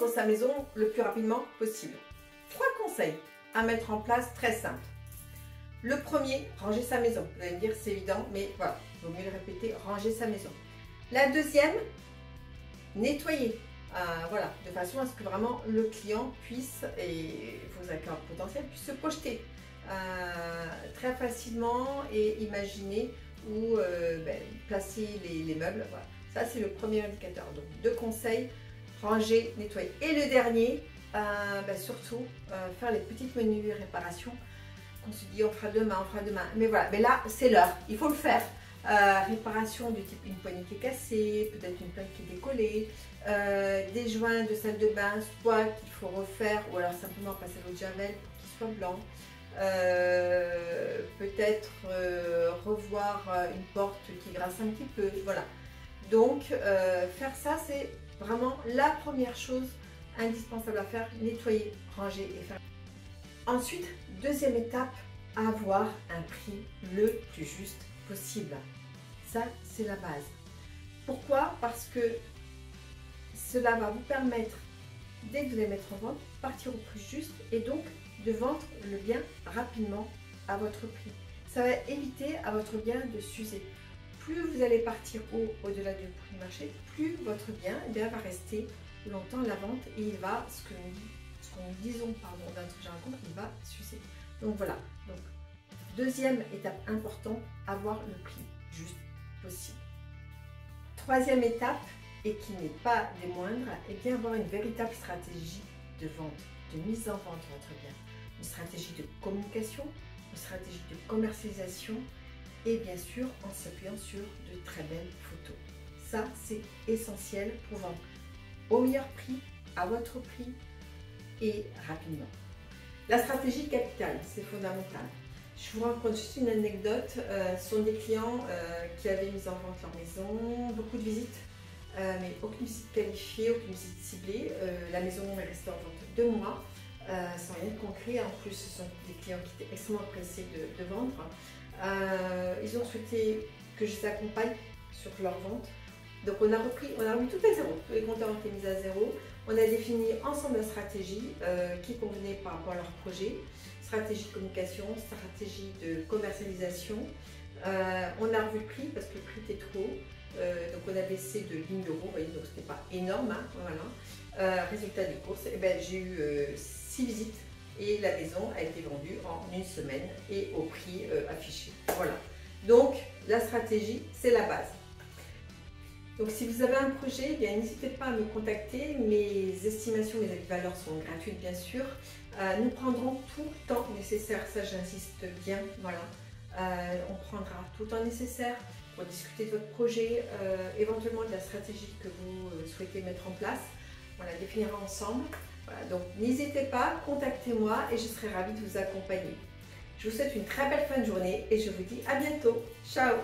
rendre sa maison le plus rapidement possible. 3 conseils à mettre en place très simples. Le premier, ranger sa maison. Vous allez me dire c'est évident, mais voilà, il vaut mieux le répéter, ranger sa maison. La deuxième, nettoyer. Voilà, de façon à ce que vraiment le client puisse, et vos accords potentiels puissent se projeter très facilement et imaginer où placer les meubles. Voilà. Ça, c'est le premier indicateur. Donc, 2 conseils, ranger, nettoyer. Et le dernier, surtout, faire les petites menues réparations qu'on se dit on fera demain, on fera demain. Mais voilà, mais là, c'est l'heure, il faut le faire. Réparation du type une poignée qui est cassée, peut-être une plaque qui est décollée, des joints de salle de bain, soit qu'il faut refaire ou alors simplement passer l'eau de javel pour qu'il soit blanc. Peut-être revoir une porte qui grasse un petit peu, voilà. Donc faire ça, c'est vraiment la première chose indispensable à faire, nettoyer, ranger et faire. Ensuite, deuxième étape, avoir un prix le plus juste possible. Ça, c'est la base. Pourquoi? Parce que cela va vous permettre, dès que vous allez mettre en vente, partir au plus juste et donc de vendre le bien rapidement à votre prix. Ça va éviter à votre bien de s'user. Plus vous allez partir au-delà du prix du marché, plus votre bien, va rester longtemps à la vente et il va, ce que nous disons d'un truc que j'ai raconté, il va s'user. Donc voilà. Donc, deuxième étape importante, avoir le prix juste possible. Troisième étape, et qui n'est pas des moindres, bien avoir une véritable stratégie de vente, de mise en vente de votre bien. Une stratégie de communication, une stratégie de commercialisation et bien sûr en s'appuyant sur de très belles photos. Ça, c'est essentiel pour vendre au meilleur prix, à votre prix et rapidement. La stratégie capitale, c'est fondamental. Je vous raconte juste une anecdote. Ce sont des clients qui avaient mis en vente leur maison, beaucoup de visites, mais aucune visite qualifiée, aucune visite ciblée. La maison est restée en vente 2 mois, sans rien de concret. En plus, ce sont des clients qui étaient extrêmement pressés de vendre. Ils ont souhaité que je les accompagne sur leur vente. Donc on a remis tout à zéro, tous les compteurs ont été mis à zéro. On a défini ensemble la stratégie qui convenait par rapport à leur projet, stratégie de communication, stratégie de commercialisation. On a revu le prix parce que le prix était trop haut, donc on a baissé de 10 000 €, vous voyez, donc ce n'était pas énorme. Hein, voilà. Résultat des courses, j'ai eu 6 visites et la maison a été vendue en 1 semaine et au prix affiché. Voilà. Donc la stratégie, c'est la base. Donc si vous avez un projet, n'hésitez pas à me contacter. Mes estimations, mes avis de valeur sont gratuites bien sûr. Nous prendrons tout le temps nécessaire, ça j'insiste bien, voilà. On prendra tout le temps nécessaire pour discuter de votre projet, éventuellement de la stratégie que vous souhaitez mettre en place. Voilà, définira ensemble. Voilà, donc n'hésitez pas, contactez-moi et je serai ravie de vous accompagner. Je vous souhaite une très belle fin de journée et je vous dis à bientôt. Ciao!